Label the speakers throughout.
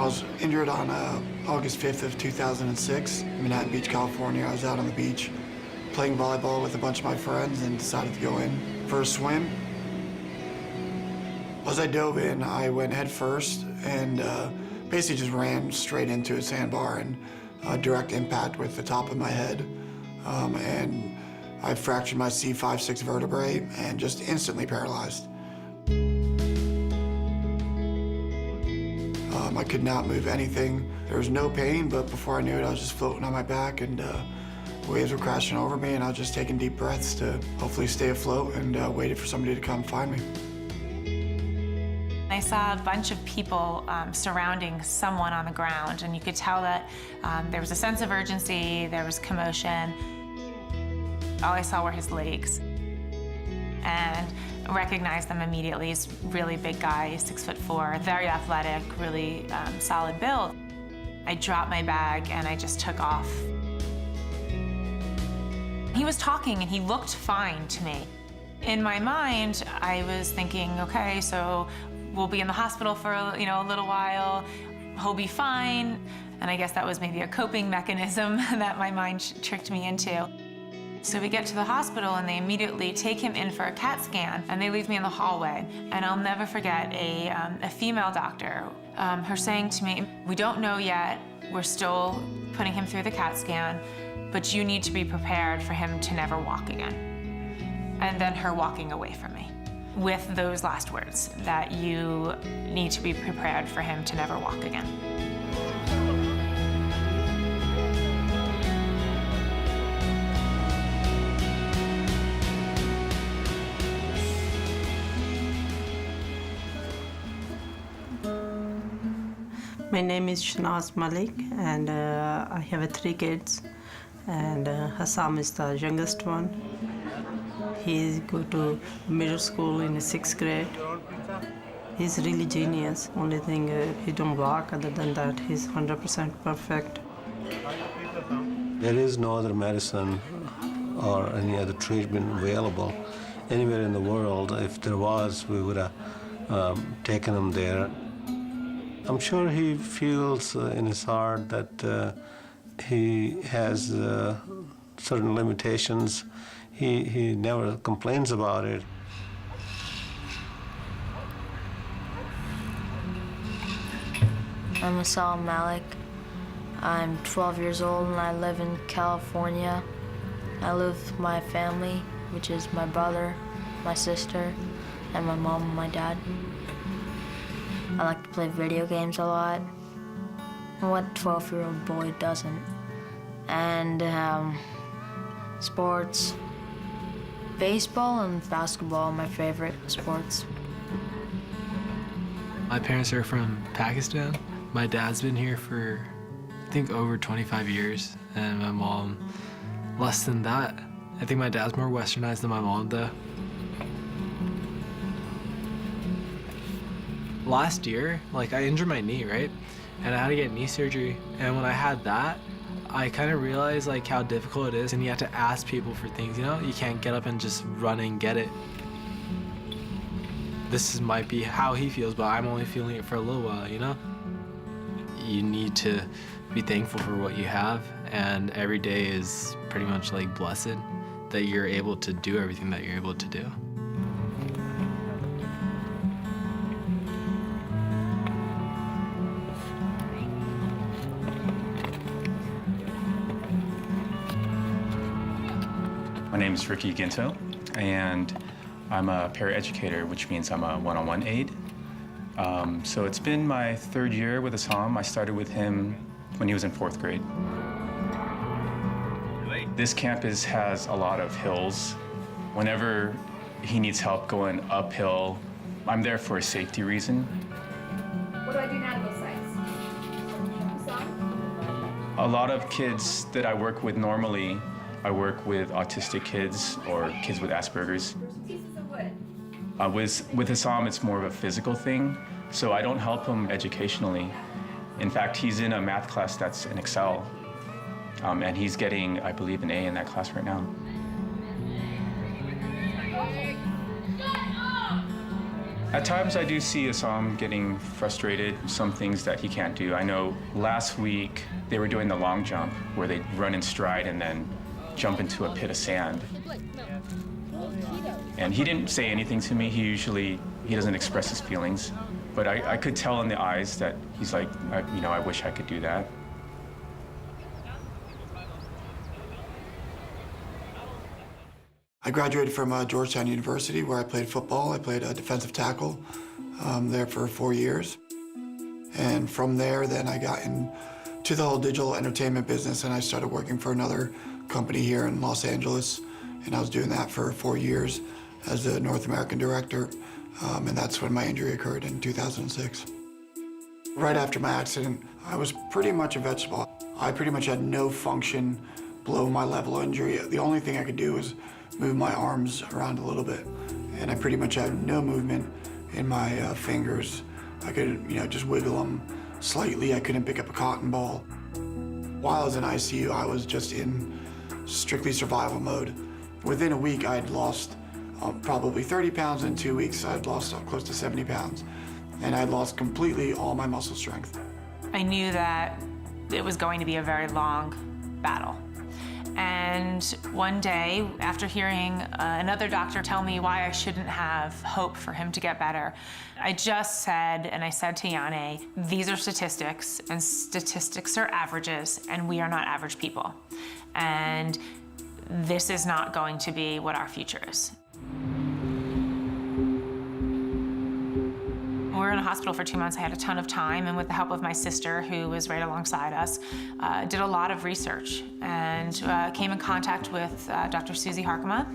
Speaker 1: I was injured on August 5th of 2006 in Manhattan Beach, California. I was out on the beach playing volleyball with a bunch of my friends and decided to go in for a swim. As I dove in, I went head first and basically just ran straight into a sandbar and direct impact with the top of my head. And I fractured my C5-6 vertebrae and just instantly paralyzed. I could not move anything. There was no pain, but before I knew it, I was just floating on my back and waves were crashing over me, and I was just taking deep breaths to hopefully stay afloat and waited for somebody to come find me.
Speaker 2: I saw a bunch of people surrounding someone on the ground, and you could tell that there was a sense of urgency, there was commotion. All I saw were his legs, and recognized them immediately. He's a really big guy, 6'4", very athletic, really solid build. I dropped my bag and I just took off. He was talking and he looked fine to me. In my mind, I was thinking, okay, so we'll be in the hospital for a little while, he'll be fine. And I guess that was maybe a coping mechanism that my mind tricked me into. So we get to the hospital and they immediately take him in for a CAT scan and they leave me in the hallway. And I'll never forget a female doctor, her saying to me, "We don't know yet, we're still putting him through the CAT scan, but you need to be prepared for him to never walk again." And then her walking away from me with those last words, that you need to be prepared for him to never walk again.
Speaker 3: My name is Shanaz Malik, and I have 3 kids, and Hassam is the youngest one. He go to middle school in the 6th grade. He's really genius. Only thing, he don't walk. Other than that, he's 100% perfect.
Speaker 4: There is no other medicine or any other treatment available anywhere in the world. If there was, we would have taken him there. I'm sure he feels in his heart that he has certain limitations. He never complains about it.
Speaker 5: I'm Hassam Malik. I'm 12 years old and I live in California. I live with my family, which is my brother, my sister, and my mom and my dad. I like to play video games a lot. What 12-year-old boy doesn't? And sports. Baseball and basketball are my favorite sports.
Speaker 6: My parents are from Pakistan. My dad's been here for, I think, over 25 years, and my mom less than that. I think my dad's more westernized than my mom, though. Last year, I injured my knee, right? And I had to get knee surgery. And when I had that, I kind of realized how difficult it is, and you have to ask people for things, You can't get up and just run and get it. This might be how he feels, but I'm only feeling it for a little while, You need to be thankful for what you have, and every day is pretty much blessed that you're able to do everything that you're able to do.
Speaker 7: My name is Ricky Ginto, and I'm a paraeducator, which means I'm a one-on-one aide. So it's been my 3rd year with Hassam. I started with him when he was in 4th grade. This campus has a lot of hills. Whenever he needs help going uphill, I'm there for a safety reason.
Speaker 8: What do I do now to both sides?
Speaker 7: A lot of kids that I work with normally, I work with autistic kids or kids with Asperger's.
Speaker 8: Pieces of wood.
Speaker 7: With Hassam, it's more of a physical thing, so I don't help him educationally. In fact, he's in a math class that's in Excel, and he's getting, I believe, an A in that class right now. At times I do see Assam getting frustrated, some things that he can't do. I know last week they were doing the long jump where they run in stride and then jump into a pit of sand. And he didn't say anything to me. He doesn't express his feelings. But I could tell in the eyes that he's like, I wish I could do that.
Speaker 1: I graduated from Georgetown University, where I played football. I played defensive tackle there for 4 years. And from there, then I got into the whole digital entertainment business, and I started working for another company here in Los Angeles. And I was doing that for 4 years as the North American director. And that's when my injury occurred in 2006. Right after my accident, I was pretty much a vegetable. I pretty much had no function below my level of injury. The only thing I could do was move my arms around a little bit. And I pretty much had no movement in my fingers. I could, just wiggle them slightly. I couldn't pick up a cotton ball. While I was in ICU, I was just in strictly survival mode. Within a week, I had lost probably 30 pounds. In 2 weeks, I had lost close to 70 pounds. And I had lost completely all my muscle strength.
Speaker 2: I knew that it was going to be a very long battle. And one day, after hearing another doctor tell me why I shouldn't have hope for him to get better, I just said, and I said to Janne, these are statistics, and statistics are averages, and we are not average people. And this is not going to be what our future is. We were in a hospital for 2 months. I had a ton of time, and with the help of my sister, who was right alongside us, did a lot of research and came in contact with Dr. Susie Harkema.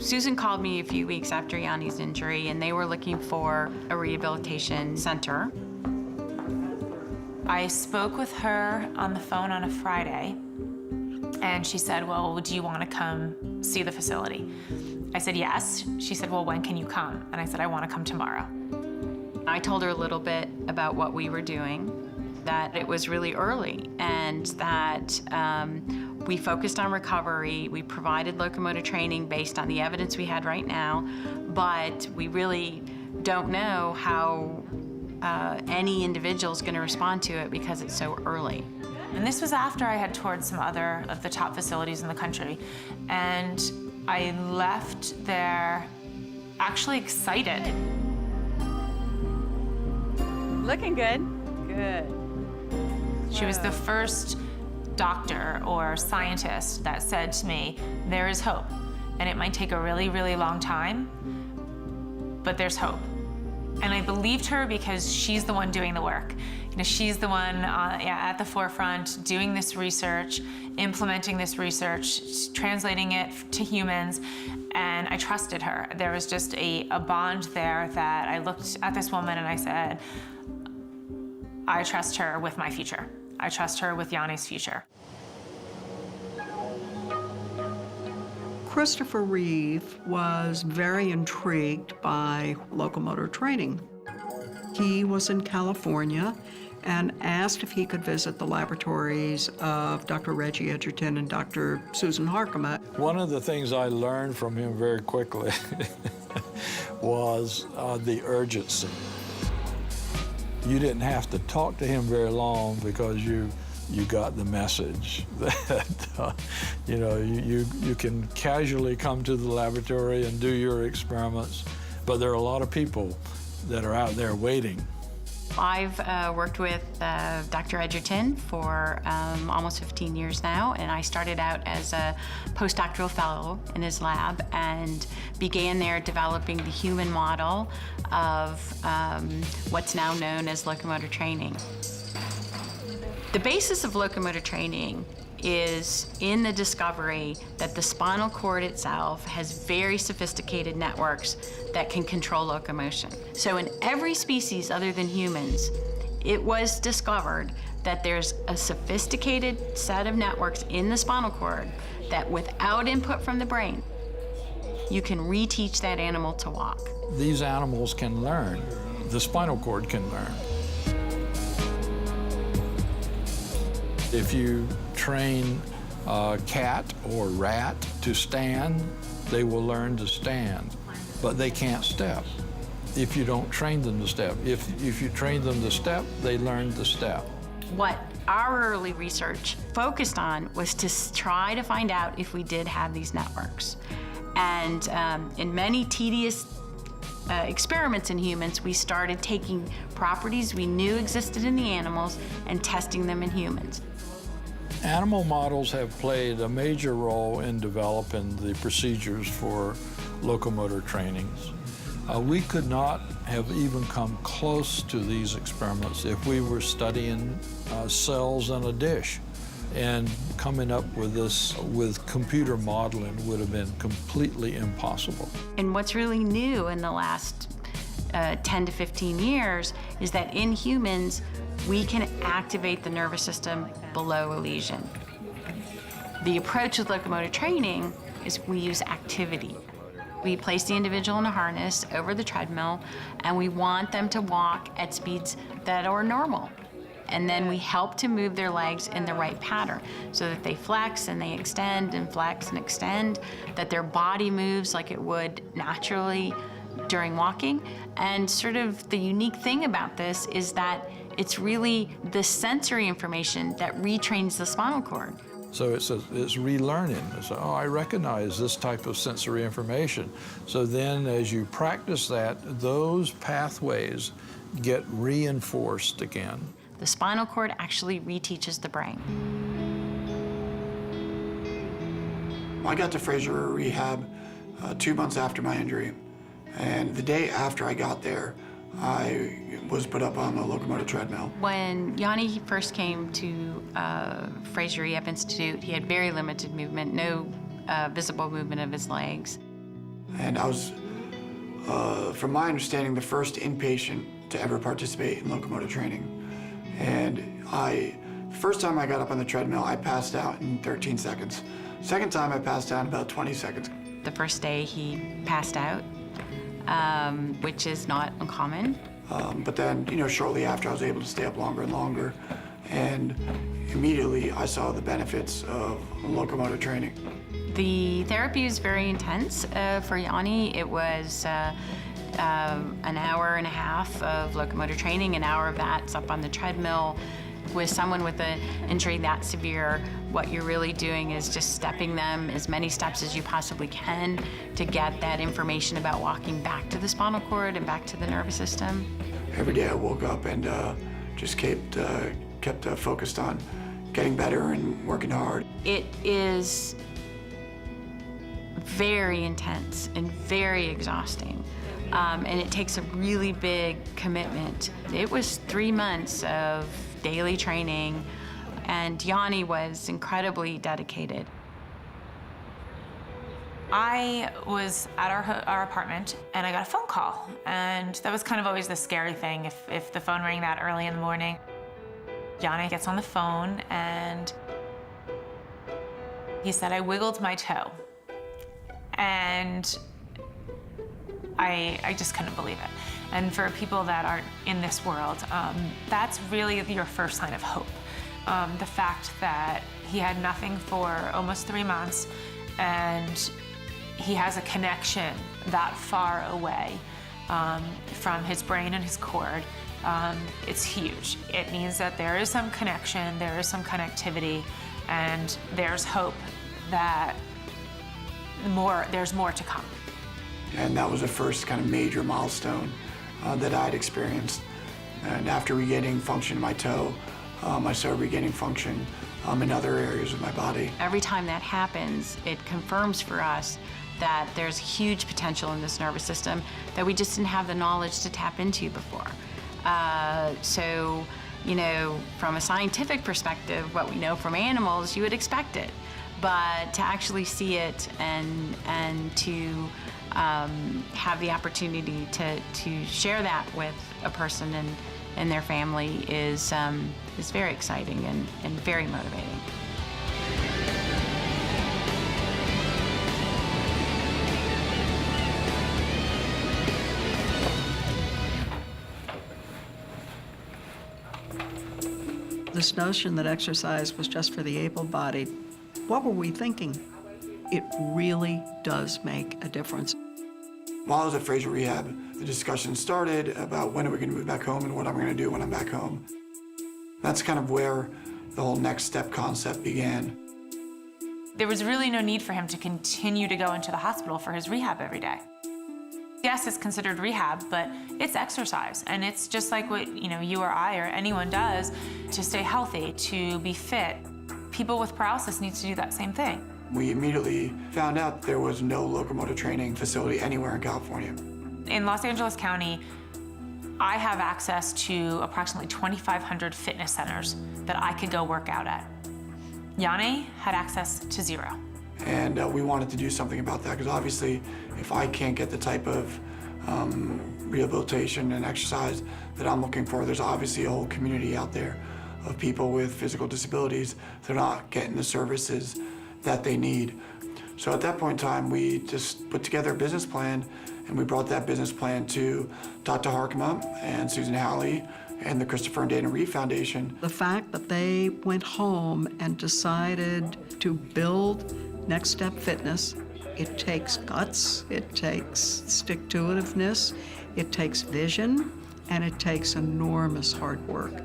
Speaker 9: Susan called me a few weeks after Janne's injury, and they were looking for a rehabilitation center.
Speaker 2: I spoke with her on the phone on a Friday, and she said, well, do you want to come see the facility? I said, yes. She said, well, when can you come? And I said, I want to come tomorrow.
Speaker 9: I told her a little bit about what we were doing, that it was really early, and that we focused on recovery. We provided locomotor training based on the evidence we had right now, but we really don't know how any individual is going to respond to it because it's so early.
Speaker 2: And this was after I had toured some other of the top facilities in the country. And I left there actually excited.
Speaker 9: Looking good. Good.
Speaker 2: She was the first doctor or scientist that said to me, there is hope. And it might take a really, really long time, but there's hope. And I believed her because she's the one doing the work. She's the one at the forefront doing this research, implementing this research, translating it to humans, and I trusted her. There was just a bond there that I looked at this woman and I said, I trust her with my future. I trust her with Janne's future.
Speaker 10: Christopher Reeve was very intrigued by locomotor training. He was in California and asked if he could visit the laboratories of Dr. Reggie Edgerton and Dr. Susan Harkema.
Speaker 11: One of the things I learned from him very quickly was the urgency. You didn't have to talk to him very long because you got the message that you can casually come to the laboratory and do your experiments, but there are a lot of people that are out there waiting.
Speaker 9: I've worked with Dr. Edgerton for almost 15 years now, and I started out as a postdoctoral fellow in his lab and began there developing the human model of what's now known as locomotor training. The basis of locomotor training is in the discovery that the spinal cord itself has very sophisticated networks that can control locomotion. So in every species other than humans, it was discovered that there's a sophisticated set of networks in the spinal cord that without input from the brain, you can reteach that animal to walk.
Speaker 11: These animals can learn. The spinal cord can learn. If you train a cat or rat to stand, they will learn to stand, but they can't step. if you don't train them to step. If you train them to step, they learn to step.
Speaker 9: What our early research focused on was to try to find out if we did have these networks. And in many tedious experiments in humans, we started taking properties we knew existed in the animals and testing them in humans.
Speaker 11: Animal models have played a major role in developing the procedures for locomotor trainings. We could not have even come close to these experiments if we were studying cells in a dish. And coming up with this with computer modeling would have been completely impossible.
Speaker 9: And what's really new in the last 10 to 15 years is that in humans, we can activate the nervous system below a lesion. The approach with locomotor training is we use activity. We place the individual in a harness over the treadmill, and we want them to walk at speeds that are normal. And then we help to move their legs in the right pattern so that they flex and they extend and flex and extend, that their body moves like it would naturally during walking. And sort of the unique thing about this is that it's really the sensory information that retrains the spinal cord.
Speaker 11: So it's relearning. It's, oh, I recognize this type of sensory information. So then as you practice that, those pathways get reinforced again.
Speaker 9: The spinal cord actually reteaches the brain.
Speaker 1: I got to Frazier Rehab 2 months after my injury. And the day after I got there, I was put up on the locomotor treadmill.
Speaker 9: When Janne first came to Frazier Rehab Institute, he had very limited movement, no visible movement of his legs.
Speaker 1: And I was, from my understanding, the first inpatient to ever participate in locomotor training. And the first time I got up on the treadmill, I passed out in 13 seconds. Second time, I passed out in about 20 seconds.
Speaker 9: The first day he passed out, which is not uncommon.
Speaker 1: But then, shortly after, I was able to stay up longer and longer. And immediately, I saw the benefits of locomotor training.
Speaker 9: The therapy was very intense for Janne. It was an hour and a half of locomotor training, an hour of that's up on the treadmill. With someone with an injury that severe, what you're really doing is just stepping them as many steps as you possibly can to get that information about walking back to the spinal cord and back to the nervous system.
Speaker 1: Every day I woke up and just kept focused on getting better and working hard.
Speaker 9: It is very intense and very exhausting. And it takes a really big commitment. It was 3 months of daily training, and Janne was incredibly dedicated.
Speaker 2: I was at our apartment, and I got a phone call, and that was kind of always the scary thing if the phone rang that early in the morning. Janne gets on the phone, and he said, I wiggled my toe. And I just couldn't believe it. And for people that aren't in this world, that's really your first sign of hope. The fact that he had nothing for almost 3 months, and he has a connection that far away from his brain and his cord, it's huge. It means that there is some connection, there is some connectivity, and there's hope that there's more to come.
Speaker 1: And that was the first kind of major milestone that I'd experienced. And after regaining function in my toe, I started regaining function in other areas of my body.
Speaker 9: Every time that happens, it confirms for us that there's huge potential in this nervous system that we just didn't have the knowledge to tap into before. So, from a scientific perspective, what we know from animals, you would expect it. But to actually see it and to have the opportunity to share that with a person and their family is very exciting and very motivating.
Speaker 10: This notion that exercise was just for the able-bodied, what were we thinking? It really does make a difference.
Speaker 1: While I was at Frazier Rehab, the discussion started about when are we going to move back home and what I'm going to do when I'm back home. That's kind of where the whole NextStep concept began.
Speaker 2: There was really no need for him to continue to go into the hospital for his rehab every day. Yes, it's considered rehab, but it's exercise, and it's just like what you or I or anyone does to stay healthy, to be fit. People with paralysis need to do that same thing.
Speaker 1: We immediately found out there was no locomotor training facility anywhere in California.
Speaker 2: In Los Angeles County, I have access to approximately 2,500 fitness centers that I could go work out at. Janne had access to 0.
Speaker 1: And we wanted to do something about that, because obviously if I can't get the type of rehabilitation and exercise that I'm looking for, there's obviously a whole community out there of people with physical disabilities that are not getting the services that they need. So at that point in time, we just put together a business plan, and we brought that business plan to Dr. Harkema and Susan Halley and the Christopher and Dana Reeve Foundation.
Speaker 10: The fact that they went home and decided to build NextStep Fitness, it takes guts, it takes stick-to-itiveness, it takes vision, and it takes enormous hard work.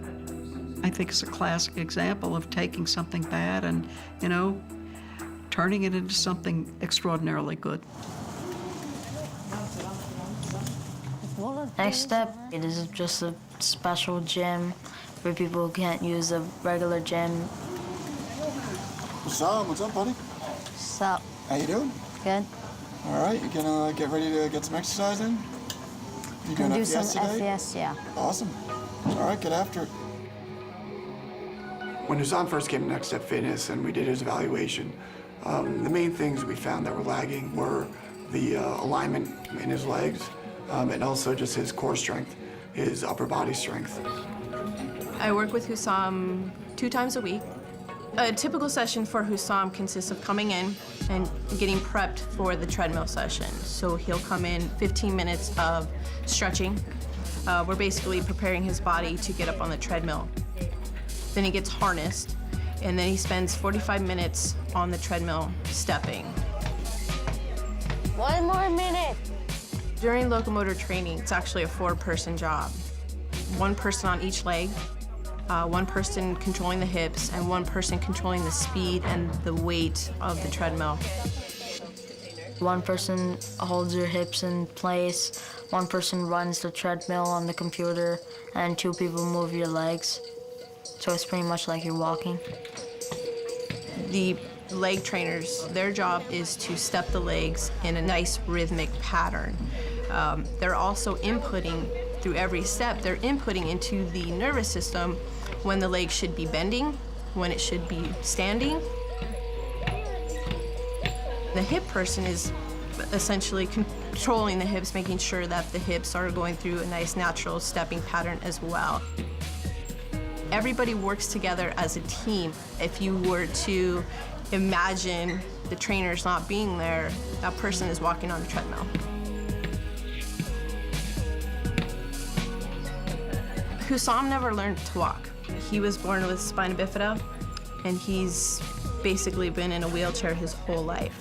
Speaker 10: I think it's a classic example of taking something bad and, turning it into something extraordinarily good.
Speaker 5: NextStep, it is just a special gym where people can't use a regular gym.
Speaker 1: Sam, what's up, buddy?
Speaker 5: What's up?
Speaker 1: How you doing?
Speaker 5: Good.
Speaker 1: All right, you gonna get ready to get some exercise in? You doing
Speaker 5: Do
Speaker 1: FES
Speaker 5: some
Speaker 1: today?
Speaker 5: FES, yeah.
Speaker 1: Awesome. All right, get after it. When Hussam first came to NextStep Fitness and we did his evaluation, the main things we found that were lagging were the alignment in his legs and also just his core strength, his upper body strength.
Speaker 12: I work with Hussam 2 times a week. A typical session for Hussam consists of coming in and getting prepped for the treadmill session. So he'll come in 15 minutes of stretching. We're basically preparing his body to get up on the treadmill. Then he gets harnessed, and then he spends 45 minutes on the treadmill stepping.
Speaker 5: 1 more minute.
Speaker 12: During locomotor training, it's actually a 4-person job. 1 person on each leg, 1 person controlling the hips, and 1 person controlling the speed and the weight of the treadmill.
Speaker 5: 1 person holds your hips in place, 1 person runs the treadmill on the computer, and 2 people move your legs. So it's pretty much like you're walking.
Speaker 12: The leg trainers, their job is to step the legs in a nice rhythmic pattern. They're also inputting through every step, they're inputting into the nervous system when the leg should be bending, when it should be standing. The hip person is essentially controlling the hips, making sure that the hips are going through a nice natural stepping pattern as well. Everybody works together as a team. If you were to imagine the trainers not being there, that person is walking on the treadmill. Hussam never learned to walk. He was born with spina bifida, and he's basically been in a wheelchair his whole life.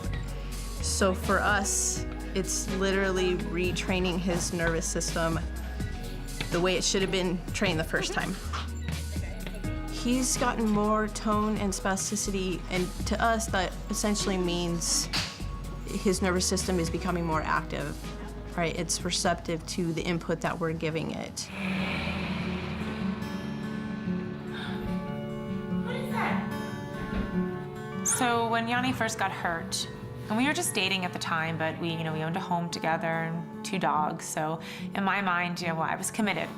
Speaker 12: So for us, it's literally retraining his nervous system the way it should have been trained the first time. He's gotten more tone and spasticity, and to us, that essentially means his nervous system is becoming more active, right? It's receptive to the input that we're giving it.
Speaker 2: What is that? So when Janne first got hurt, and we were just dating at the time, but we owned a home together and 2 dogs. So in my mind, I was committed.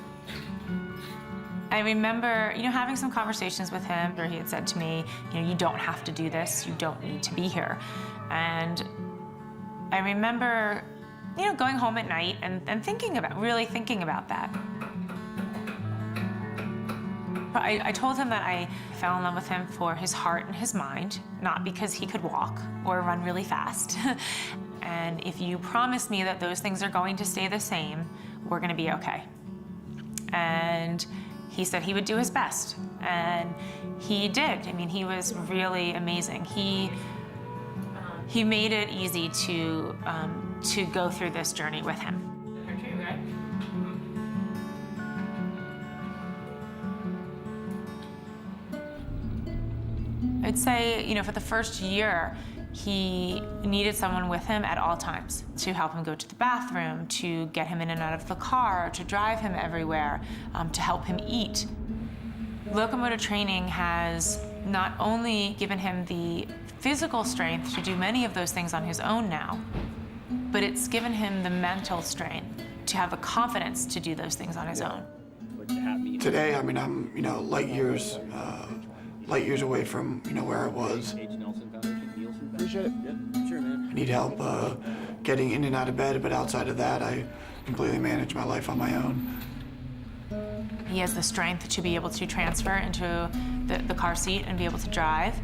Speaker 2: I remember, having some conversations with him where he had said to me, you don't have to do this, you don't need to be here. And I remember, going home at night and really thinking about that. I told him that I fell in love with him for his heart and his mind, not because he could walk or run really fast. And if you promise me that those things are going to stay the same, we're gonna be okay. And he said he would do his best, and he did. I mean, he was really amazing. He made it easy to to go through this journey with him. I'd say, for the first year, he needed someone with him at all times to help him go to the bathroom, to get him in and out of the car, to drive him everywhere, to help him eat. Locomotor training has not only given him the physical strength to do many of those things on his own now, but it's given him the mental strength to have the confidence to do those things on his own.
Speaker 1: Today, I'm, light years away from, where I was.
Speaker 13: Appreciate it. Yeah, sure, man.
Speaker 1: I need help getting in and out of bed, but outside of that, I completely manage my life on my own.
Speaker 2: He has the strength to be able to transfer into the car seat and be able to drive.